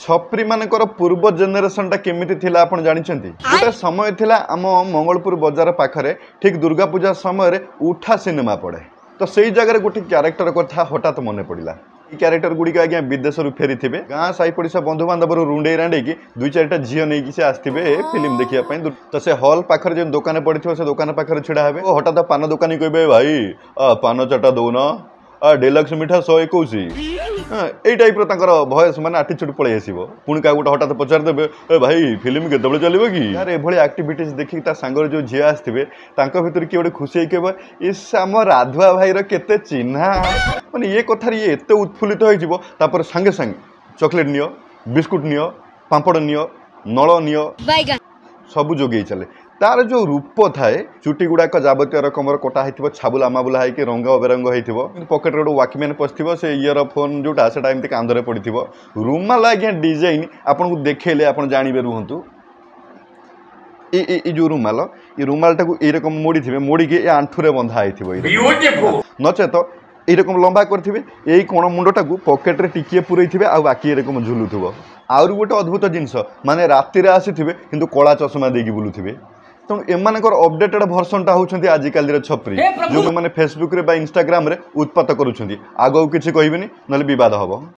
छपरी मानकर पूर्व जेनेरेशन टा केमिति थिला आपण जानिछंती गोटे समय थिला आम मंगलपुर बाजार पाखरे ठीक दुर्गा पूजा समय उठा सिनेमा पड़े तो सेई जगह गोटे क्यारेक्टर कथा हठात मन पड़ा क्यारेक्टर गुड़िक आज्ञा विदेश फेरी थे गाँ साई पड़िशा बंधु बांधव रुंडे रांडे की दुई चार्टा झील नहीं से आसवे फिल्म देखा तो से हल पाखे जो दुकान पड़े से दुकान पाखे छिड़ा हे हठात पान दुकानी कहे भाई पान चार्टा दौन डेलक्स मिठा 121 यही टाइप भयस मैंने आटीच्यूड पलि आसो पुणी क्या गोटे हठात पचारिदेवे ए भाई फिल्म के चलो कि यार एभली आक्टिविटीज देखिक सांगर जो झी आसवे भर किए गोटे खुशी कह इस आम राधुआ भाईर केते चिन्हा माने ये कथार ये एत उत्फुल्लित हो सांगे सांगे चॉकलेट नियो बिस्कुट नियो पापड़ नियो नल नियो सबू जोगे चले तार जो रूप थाए चुटी गुड़ाक जावतीय रकम कटा हो छाबुला माबुला हो रंग बेरंग हो पकेट गोटे वाकमैन पशि से इयर फोन जोटा से एमती कांधरे पड़ रुमाल आज्ञा डिजाइन आपन को देखले आप जानवे रुहतु जो रुमाल ये रुमाल टाक यकम मोड़ी थे मोड़ी के आंठुरे बंधा हो नचेत यकम लंबा करेंगे यही कोण मुंडटा को पकेट्रे टिके पूरे आ बाकी यकम झुलुव आउर गोटे अद्भुत जिनस माने राति आसीथे कि कला चषमा देकी बुलूवे तेणु एमानकर अपडेटेड भर्सनटा होउछंती आजिकाली छपरी जो मैंने फेसबुक रे बा इंस्टाग्राम रे उत्पात करूछंती आगो किछि कहबिनी नले विवाद हबो।